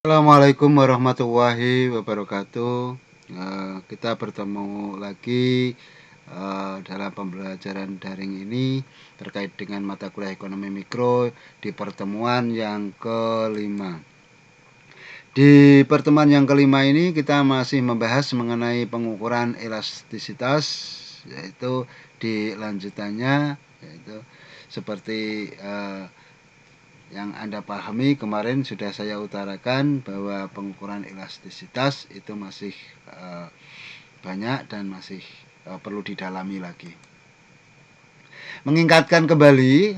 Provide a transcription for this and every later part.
Assalamualaikum warahmatullahi wabarakatuh. Kita bertemu lagi dalam pembelajaran daring ini terkait dengan mata kuliah ekonomi mikro di pertemuan yang kelima. Di pertemuan yang kelima ini kita masih membahas mengenai pengukuran elastisitas, yaitu di lanjutannya, yaitu seperti yang Anda pahami kemarin sudah saya utarakan bahwa pengukuran elastisitas itu masih banyak dan masih perlu didalami lagi. Mengingatkan kembali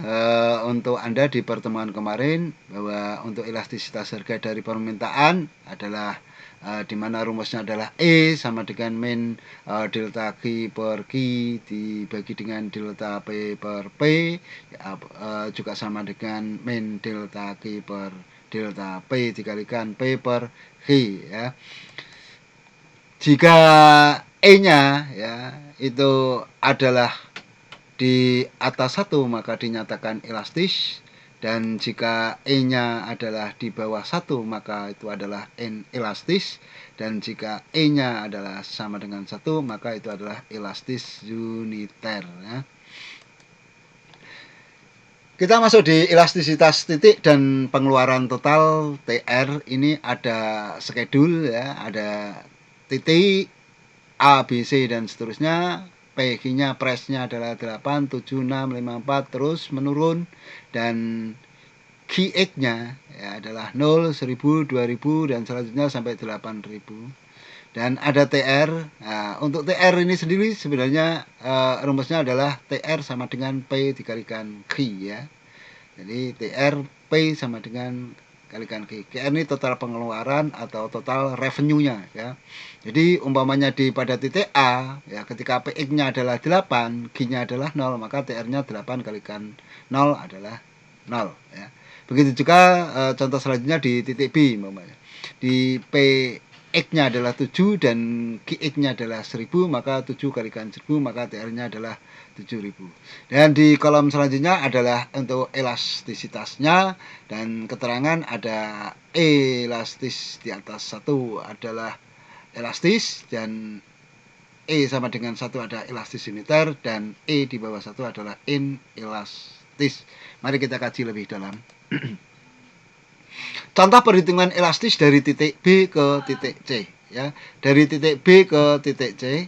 untuk Anda di pertemuan kemarin bahwa untuk elastisitas harga dari permintaan adalah di mana rumusnya adalah E sama dengan min delta Q per Q dibagi dengan delta P per P juga sama dengan min delta Q per delta P dikalikan P per Q ya. Jika E-nya ya itu adalah di atas 1 maka dinyatakan elastis, dan jika E-nya adalah di bawah 1 maka itu adalah inelastis, dan jika E-nya adalah sama dengan 1 maka itu adalah elastis uniter ya. Kita masuk di elastisitas titik dan pengeluaran total TR. Ini ada schedule ya, ada titik A, B, C dan seterusnya. PG-nya price-nya adalah 8, 7, 6, 5, 4 terus menurun, dan QX-nya ya adalah 0, 1000, 2000 dan selanjutnya sampai 8000. Dan ada TR. Nah, untuk TR ini sendiri sebenarnya rumusnya adalah TR sama dengan P dikalikan Q ya. Jadi TR P sama dengan kalikan Q. QR ini total pengeluaran atau total revenue-nya ya. Jadi umpamanya pada titik A ya, ketika PX-nya adalah 8, Q-nya adalah 0, maka TR-nya 8 kalikan 0 adalah 0 ya. Begitu juga contoh selanjutnya di titik B umpamanya. Di PX-nya adalah 7 dan QX-nya adalah 1000, maka 7 kalikan 1000 maka TR-nya adalah 7000. Dan di kolom selanjutnya adalah untuk elastisitasnya, dan keterangan ada elastis di atas 1 adalah elastis, dan E sama dengan 1 ada elastis uniter, dan E di bawah 1 adalah inelastis. Mari kita kaji lebih dalam. Contoh perhitungan elastis dari titik B ke titik C ya. Dari titik B ke titik C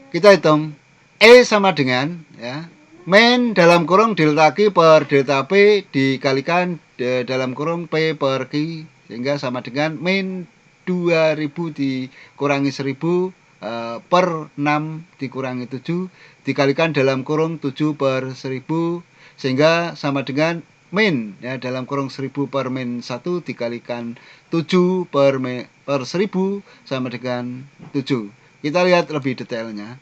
kita hitung E sama dengan ya, min dalam kurung delta Q per delta P dikalikan dalam kurung P per Q, sehingga sama dengan min 2000 dikurangi 1000 per 6 dikurangi 7 dikalikan dalam kurung 7 per 1000, sehingga sama dengan min ya, dalam kurung 1000 per min 1 dikalikan 7 per 1000 sama dengan 7. Kita lihat lebih detailnya.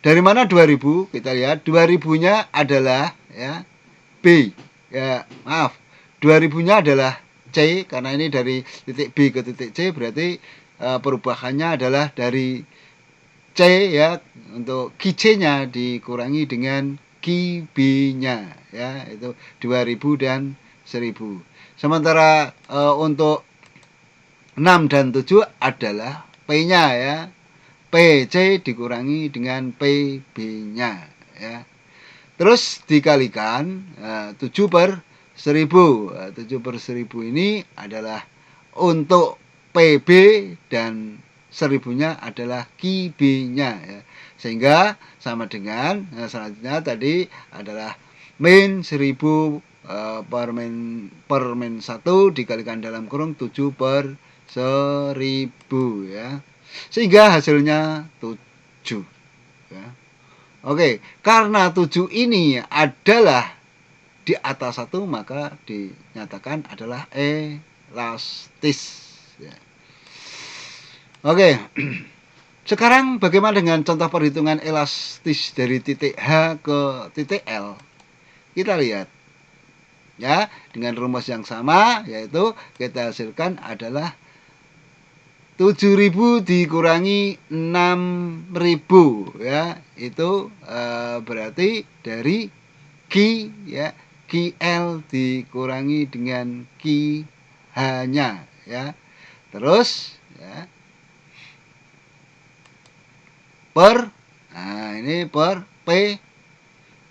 Dari mana 2000? Kita lihat 2000-nya adalah ya B. Ya, maaf. 2000-nya adalah C, karena ini dari titik B ke titik C, berarti perubahannya adalah dari C ya, untuk QC-nya dikurangi dengan QB-nya ya, itu 2000 dan 1000. Sementara untuk 6 dan 7 adalah P-nya ya. PC dikurangi dengan PB-nya ya. Terus dikalikan 7 per 1000. 7 per 1000 ini adalah untuk PB, dan 1000-nya adalah QB-nya ya. Sehingga sama dengan selanjutnya tadi adalah min 1000 per min 1 dikalikan dalam kurung 7 per 1000 ya. Sehingga hasilnya 7 ya. Oke, karena 7 ini adalah di atas 1 maka dinyatakan adalah elastis ya. Oke. Sekarang bagaimana dengan contoh perhitungan elastis dari titik H ke titik L? Kita lihat ya, dengan rumus yang sama, yaitu kita hasilkan adalah 7000 dikurangi 6000 ya, itu berarti dari Q ya, Q QL dikurangi dengan QH-nya ya. Terus ya, ini per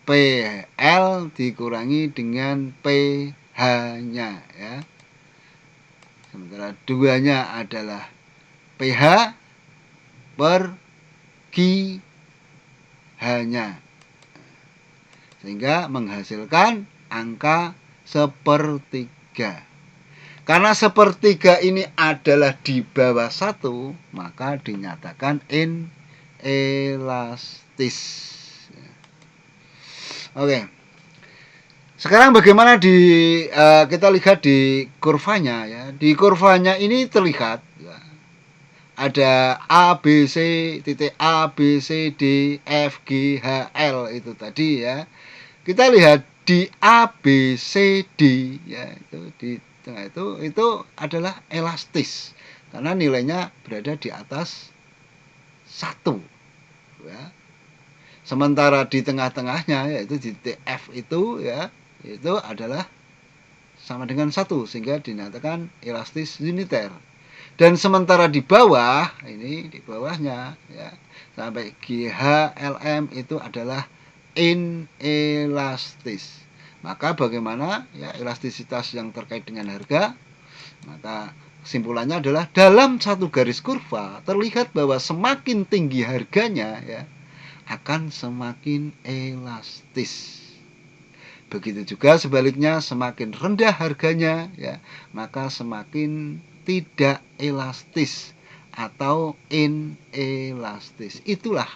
PL dikurangi dengan PH-nya ya. Sementara duanya adalah PH per QH-nya. Sehingga menghasilkan angka sepertiga. Karena sepertiga ini adalah di bawah 1, maka dinyatakan inelastis. Oke. Sekarang bagaimana kita lihat di kurvanya ya. Di kurvanya ini terlihat ya, ada A B C titik A B C D F G H L itu tadi ya. Kita lihat di A B C D ya, itu di tengah itu adalah elastis karena nilainya berada di atas 1 ya. Sementara di tengah-tengahnya yaitu di TF itu ya, itu adalah sama dengan 1 sehingga dinyatakan elastis uniter. Dan sementara di bawah, ini di bawahnya ya, sampai GHLM itu adalah inelastis. Maka bagaimana ya elastisitas yang terkait dengan harga? Maka kesimpulannya adalah dalam satu garis kurva terlihat bahwa semakin tinggi harganya ya, akan semakin elastis. Begitu juga sebaliknya, semakin rendah harganya ya, maka semakin tidak elastis atau inelastis. Itulah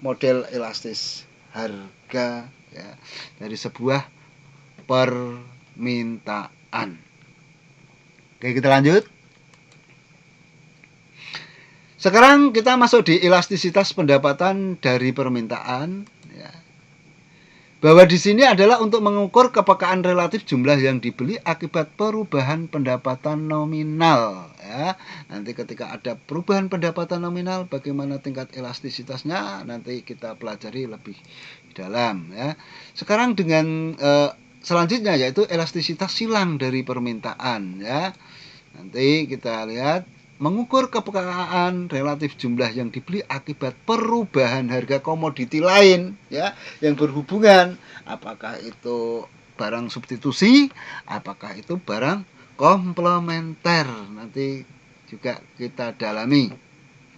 model elastis harga ya, dari sebuah permintaan. Oke, kita lanjut. Sekarang kita masuk di elastisitas pendapatan dari permintaan ya. Bahwa di sini adalah untuk mengukur kepekaan relatif jumlah yang dibeli akibat perubahan pendapatan nominal ya. Nanti ketika ada perubahan pendapatan nominal, bagaimana tingkat elastisitasnya nanti kita pelajari lebih dalam ya. Sekarang dengan selanjutnya yaitu elastisitas silang dari permintaan ya. Nanti kita lihat mengukur kepekaan relatif jumlah yang dibeli akibat perubahan harga komoditi lain ya, yang berhubungan, apakah itu barang substitusi, apakah itu barang komplementer, nanti juga kita dalami.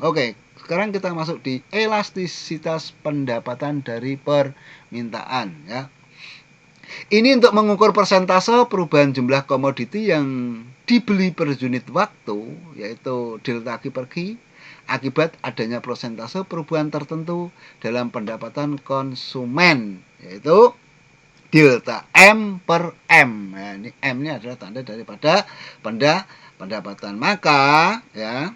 Oke, sekarang kita masuk di elastisitas pendapatan dari permintaan ya. Ini untuk mengukur persentase perubahan jumlah komoditi yang dibeli per unit waktu, yaitu delta Q per Q, akibat adanya persentase perubahan tertentu dalam pendapatan konsumen, yaitu delta M per M. Nah, ini M ini adalah tanda daripada pendapatan. Maka ya,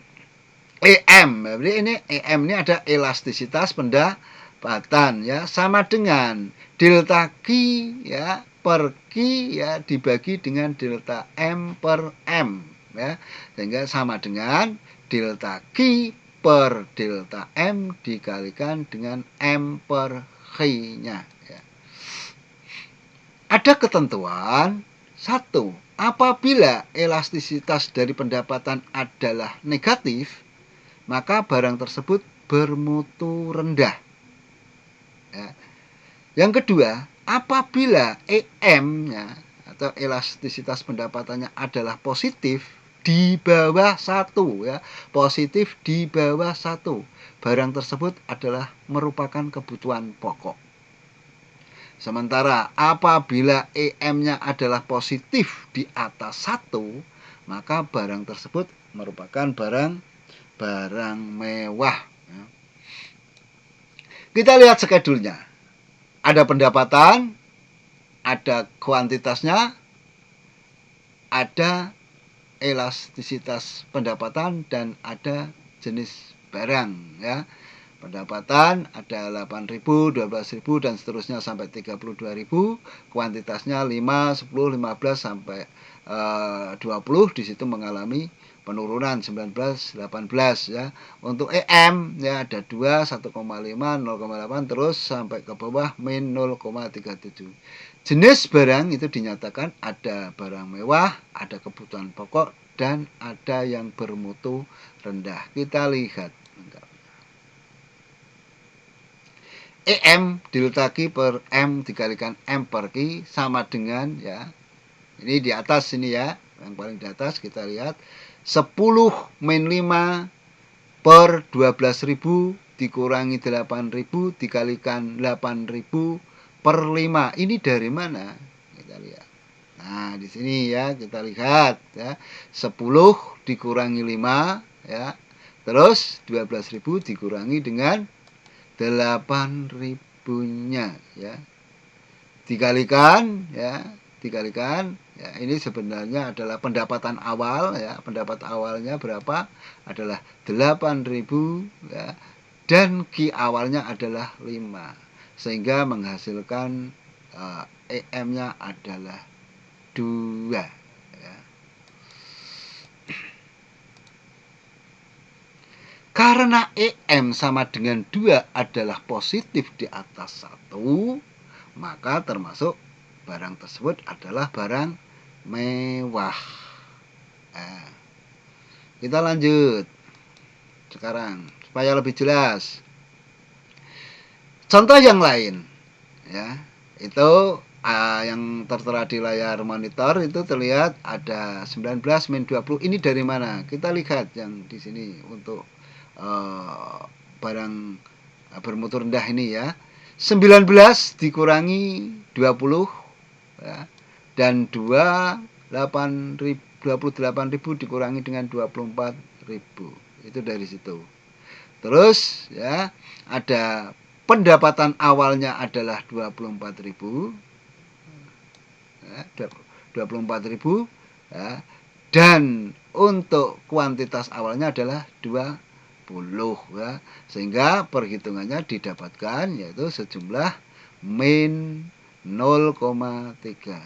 EM, jadi ini EM ini ada elastisitas pendapatan ya, sama dengan delta Q ya per Q ya dibagi dengan delta M per M ya, sehingga sama dengan delta Q per delta M dikalikan dengan M per Q-nya ya. Ada ketentuan satu, apabila elastisitas dari pendapatan adalah negatif, maka barang tersebut bermutu rendah ya. Yang kedua, apabila EM-nya atau elastisitas pendapatannya adalah positif di bawah 1 ya, positif di bawah 1, barang tersebut adalah merupakan kebutuhan pokok. Sementara apabila EM-nya adalah positif di atas 1, maka barang tersebut merupakan barang mewah. Kita lihat skedulnya. Ada pendapatan, ada kuantitasnya, ada elastisitas pendapatan, dan ada jenis barang ya. Pendapatan ada 8.000, 12.000 dan seterusnya sampai 32.000. Kuantitasnya 5, 10, 15 sampai 20. Di situ mengalami penurunan 19, 18 ya. Untuk EM ya ada 2, 1,5, 0,8 terus sampai ke bawah min 0,37. Jenis barang itu dinyatakan ada barang mewah, ada kebutuhan pokok, dan ada yang bermutu rendah. Kita lihat. EM diletaki per M dikalikan M per Q sama dengan, ya, ini di atas ini ya, yang paling di atas kita lihat 10 min 5 per 12.000 dikurangi 8.000 dikalikan 8.000 per 5. Ini dari mana? Kita lihat. Nah, di sini ya kita lihat ya. 10 dikurangi 5 ya. Terus 12.000 dikurangi dengan 8.000-nya ya. Dikalikan ya, ini sebenarnya adalah pendapatan awal ya. Pendapat awalnya berapa? Adalah 8.000 ya. Dan Q awalnya adalah 5. Sehingga menghasilkan EM-nya adalah 2 ya. Karena EM sama dengan 2 adalah positif di atas 1, maka termasuk barang tersebut adalah barang mewah. Nah, kita lanjut sekarang supaya lebih jelas. Contoh yang lain ya, itu yang tertera di layar monitor itu terlihat ada 19 min 20. Ini dari mana? Kita lihat yang di sini untuk barang bermutu rendah ini ya. 19 dikurangi 20 ya, dan 28.000 dikurangi dengan 24.000. Itu dari situ. Terus ya, ada pendapatan awalnya adalah 24.000 ya, 24.000 ya, dan untuk kuantitas awalnya adalah 20 ya, sehingga perhitungannya didapatkan yaitu sejumlah min 0,3.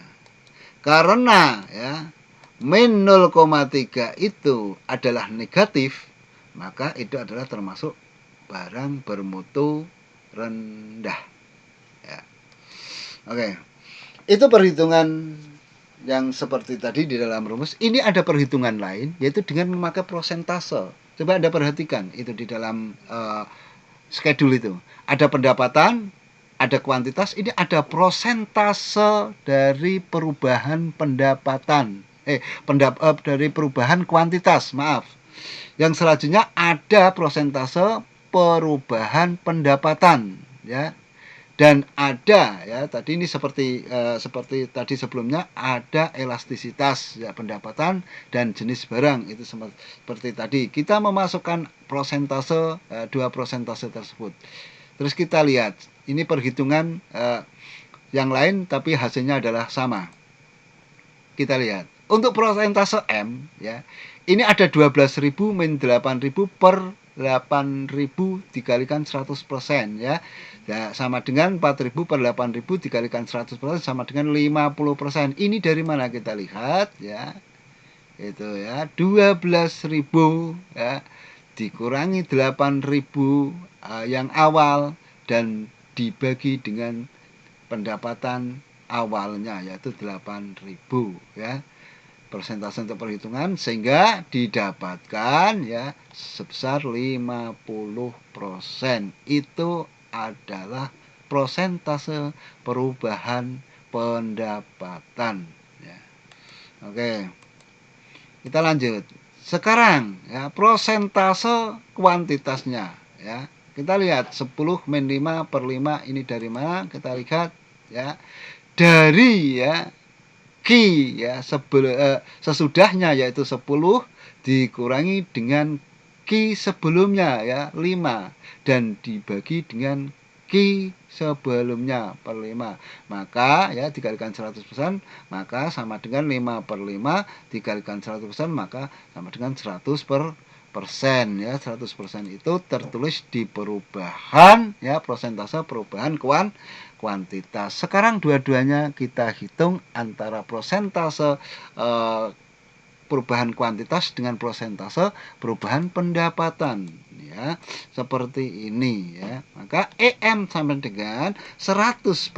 Karena ya min 0,3 itu adalah negatif, maka itu adalah termasuk barang bermutu rendah ya. Oke, itu perhitungan yang seperti tadi di dalam rumus. Ini ada perhitungan lain, yaitu dengan memakai prosentase. Coba Anda perhatikan itu di dalam schedule itu. Ada pendapatan, ada kuantitas, ini ada prosentase dari perubahan pendapatan. Dari perubahan kuantitas, maaf. Yang selanjutnya ada prosentase perubahan pendapatan, ya. Dan ada ya, tadi ini seperti tadi sebelumnya ada elastisitas ya, pendapatan dan jenis barang itu seperti tadi kita memasukkan prosentase, dua prosentase tersebut. Terus kita lihat ini perhitungan yang lain tapi hasilnya adalah sama. Kita lihat untuk prosentase M ya, ini ada 12.000 min 8.000 per 8.000 dikalikan 100% ya. Ya, sama dengan 4.000 per 8.000 dikalikan 100% sama dengan 50%. Ini dari mana kita lihat ya? Itu ya, 12.000 ya dikurangi 8.000 yang awal dan dibagi dengan pendapatan awalnya yaitu 8.000 ya. Persentase untuk perhitungan sehingga didapatkan ya sebesar 50%. Itu adalah persentase perubahan pendapatan ya. Oke. Kita lanjut. Sekarang ya persentase kuantitasnya ya. Kita lihat 10 min 5 per 5 ini dari mana? Kita lihat ya. Dari ya Q ya sesudahnya yaitu 10 dikurangi dengan Q sebelumnya ya 5 dan dibagi dengan Q sebelumnya per 5. Maka ya dikalikan 100% maka sama dengan 5 per 5 dikalikan 100% maka sama dengan 100% ya. 100% itu tertulis di perubahan ya, persentase perubahan kuantitas. Sekarang dua-duanya kita hitung antara persentase perubahan kuantitas dengan persentase perubahan pendapatan, ya. Seperti ini, ya. Maka EM sama dengan 100%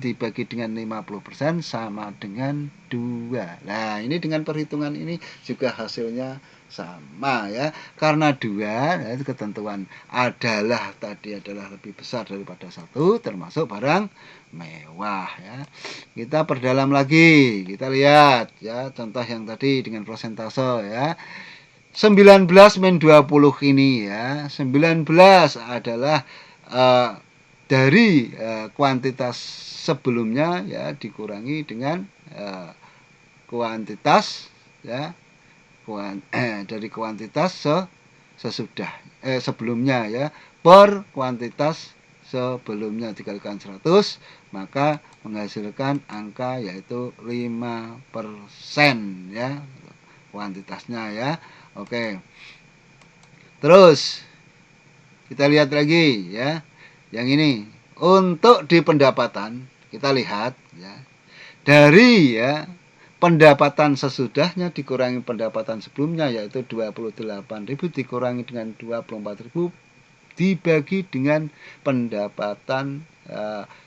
dibagi dengan 50% sama dengan 2. Nah, ini dengan perhitungan ini juga hasilnya sama, ya, karena 2, ya, ketentuan adalah lebih besar daripada 1, termasuk barang mewah, ya. Kita perdalam lagi, kita lihat, ya, contoh yang tadi dengan persentase, ya. 19 min 20 ini, ya, 19 adalah dari kuantitas sebelumnya, ya, dikurangi dengan kuantitas, ya, dari kuantitas sesudah sebelumnya, ya, per kuantitas sebelumnya dikalikan 100, maka menghasilkan angka yaitu 5%, ya, kuantitasnya, ya. Oke. Terus kita lihat lagi, ya. Yang ini untuk di pendapatan kita lihat, ya. Dari, ya, pendapatan sesudahnya dikurangi pendapatan sebelumnya yaitu 28.000 dikurangi dengan 24.000 dibagi dengan pendapatan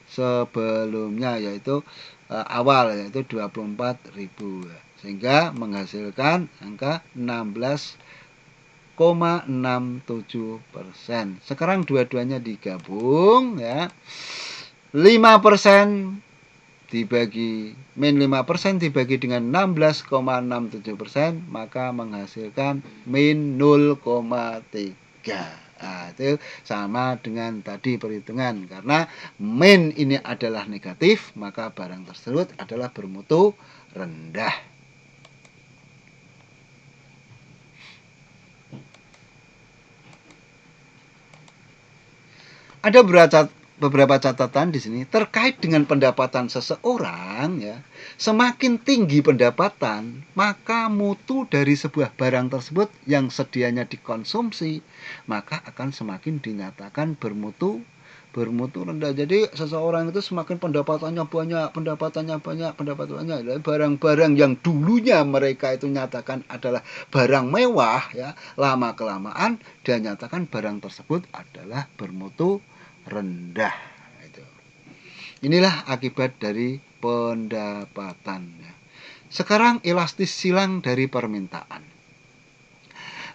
sebelumnya yaitu awal yaitu 24.000, sehingga menghasilkan angka 16,67%. Sekarang dua-duanya digabung, ya. 5% dibagi min 5% dibagi dengan 16,67%, maka menghasilkan min 0,3. Nah, itu sama dengan tadi perhitungan, karena min ini adalah negatif, maka barang tersebut adalah bermutu rendah. Ada beberapa catatan di sini terkait dengan pendapatan seseorang, ya. Semakin tinggi pendapatan, maka mutu dari sebuah barang tersebut yang sedianya dikonsumsi, maka akan semakin dinyatakan bermutu rendah. Jadi seseorang itu semakin pendapatannya banyak, barang-barang yang dulunya mereka itu nyatakan adalah barang mewah, ya, lama kelamaan dia nyatakan barang tersebut adalah bermutu rendah. Inilah akibat dari pendapatan. Sekarang elastis silang dari permintaan.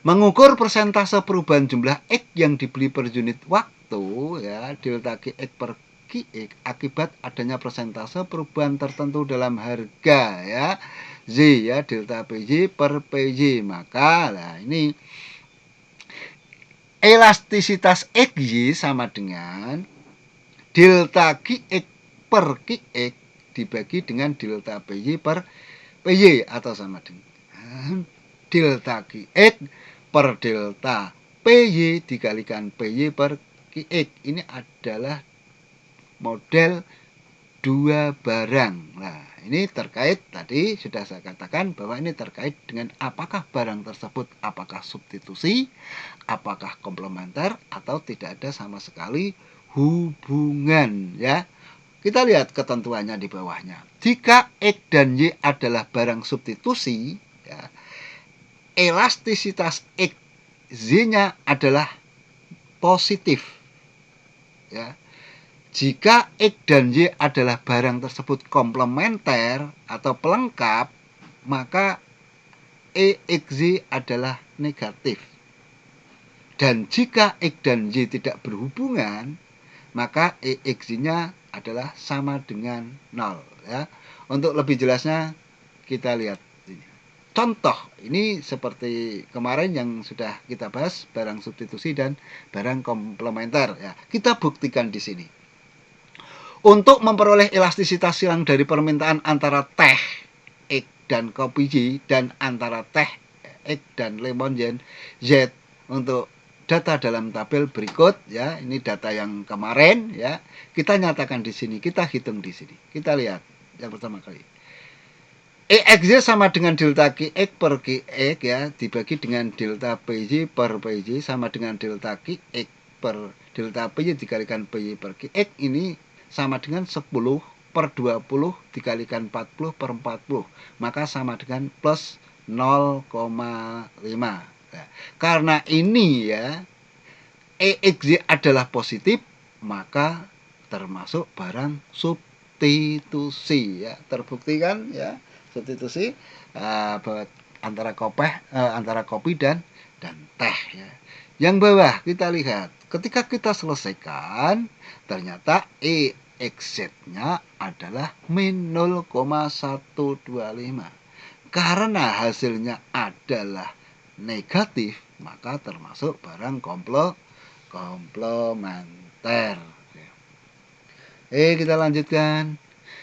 Mengukur persentase perubahan jumlah X yang dibeli per unit waktu, ya, delta QX per QX akibat adanya persentase perubahan tertentu dalam harga, ya, Z, ya, delta PJ per PJ. Maka lah ini elastisitas XY sama dengan delta QX per QX dibagi dengan delta PY per PY, atau sama dengan delta QX per delta PY dikalikan PY per QX. Ini adalah model dua barang. Nah, ini terkait tadi sudah saya katakan bahwa ini terkait dengan apakah barang tersebut apakah substitusi, apakah komplementer, atau tidak ada sama sekali hubungan, ya. Kita lihat ketentuannya di bawahnya. Jika X dan Y adalah barang substitusi, ya, elastisitas X Z-nya adalah positif, ya. Jika X dan Y adalah barang tersebut komplementer atau pelengkap, maka EXY adalah negatif. Dan jika X dan Y tidak berhubungan, maka EXY-nya adalah sama dengan 0, ya. Untuk lebih jelasnya kita lihat ini. Contoh ini seperti kemarin yang sudah kita bahas, barang substitusi dan barang komplementer, ya. Kita buktikan di sini. Untuk memperoleh elastisitas silang dari permintaan antara teh X dan kopi J dan antara teh X dan lemon Z untuk data dalam tabel berikut, ya, ini data yang kemarin, ya, kita nyatakan di sini, kita hitung di sini. Kita lihat yang pertama kali. EXY sama dengan delta QX per QX, ya, dibagi dengan delta PY per PY sama dengan delta QX per delta PY dikalikan PY per QX. Ini sama dengan 10 per 20 dikalikan 40 per 40. Maka sama dengan plus 0,5. Nah, karena ini ya EXY adalah positif, maka termasuk barang substitusi ya. Terbukti kan ya, substitusi buat antara kopi dan teh ya. Yang bawah kita lihat, ketika kita selesaikan ternyata EXZ-nya adalah min 0,125. Karena hasilnya adalah negatif, maka termasuk barang komplementer. Kita lanjutkan.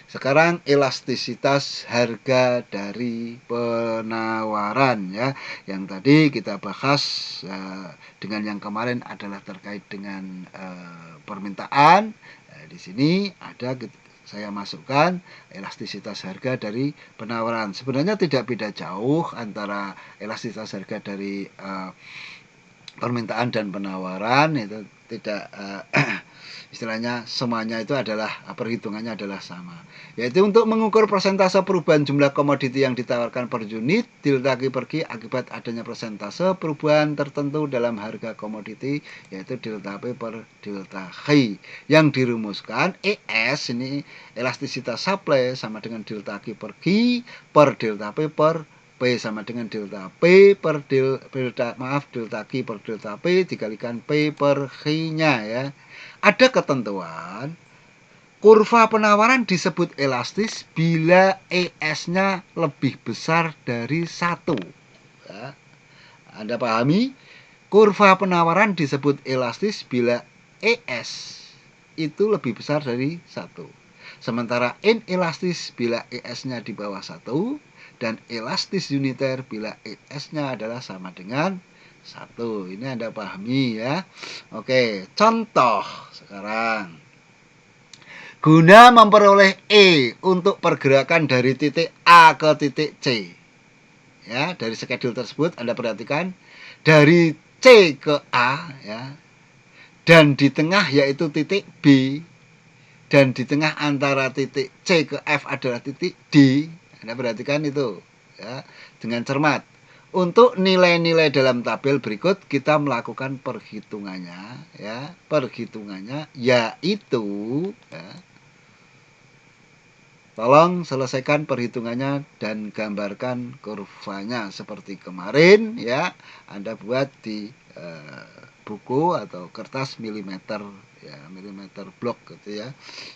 Sekarang elastisitas harga dari penawaran ya. Yang tadi kita bahas dengan yang kemarin adalah terkait dengan permintaan. Di sini ada saya masukkan elastisitas harga dari penawaran. Sebenarnya tidak beda jauh antara elastisitas harga dari permintaan dan penawaran, itu tidak istilahnya semuanya itu adalah perhitungannya adalah sama, yaitu untuk mengukur persentase perubahan jumlah komoditi yang ditawarkan per unit delta Q per Q akibat adanya persentase perubahan tertentu dalam harga komoditi, yaitu delta P per delta Q yang dirumuskan ES ini elastisitas supply sama dengan delta Q per Q per delta P per P sama dengan delta P per delta Q per delta P dikalikan P per Q-nya ya. Ada ketentuan kurva penawaran disebut elastis bila ES-nya lebih besar dari 1 ya. Anda pahami? Kurva penawaran disebut elastis bila ES itu lebih besar dari 1. Sementara inelastis bila ES-nya di bawah 1 dan elastis uniter bila ES-nya adalah sama dengan 1. Ini Anda pahami ya. Oke, contoh sekarang. Guna memperoleh E untuk pergerakan dari titik A ke titik C. Ya, dari skedul tersebut Anda perhatikan dari C ke A ya. Dan di tengah yaitu titik B, dan di tengah antara titik C ke F adalah titik D. Anda perhatikan itu ya, dengan cermat. Untuk nilai-nilai dalam tabel berikut kita melakukan perhitungannya ya. Perhitungannya yaitu ya, tolong selesaikan perhitungannya dan gambarkan kurvanya seperti kemarin ya. Anda buat di buku atau kertas milimeter ya, milimeter blok gitu ya.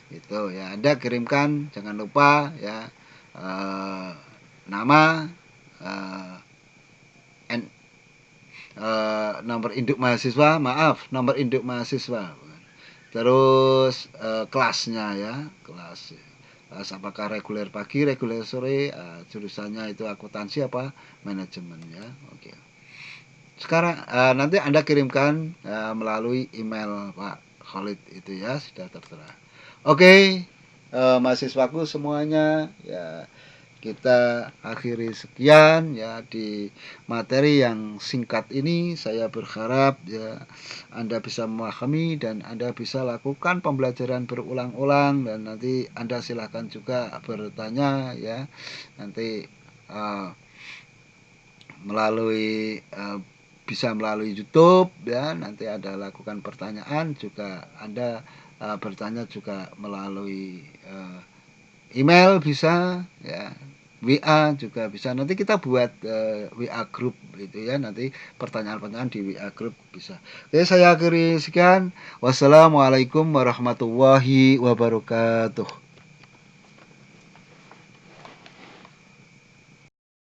Itu ya, Anda kirimkan, jangan lupa ya nama nomor induk mahasiswa, nomor induk mahasiswa, terus kelasnya ya, kelas apakah reguler pagi, reguler sore, jurusannya itu akuntansi apa manajemen ya. Oke. Sekarang nanti Anda kirimkan melalui email Pak Khalid itu ya, sudah tertera. Oke, mahasiswaku semuanya ya, kita akhiri sekian ya di materi yang singkat ini. Saya berharap ya Anda bisa memahami dan Anda bisa lakukan pembelajaran berulang-ulang, dan nanti Anda silahkan juga bertanya ya, nanti bisa melalui YouTube ya, nanti Anda lakukan pertanyaan juga, Anda bertanya juga melalui email bisa ya, WA juga bisa. Nanti kita buat WA group itu ya, nanti pertanyaan-pertanyaan di WA group bisa. Oke, saya akhiri sekian. Wassalamualaikum warahmatullahi wabarakatuh.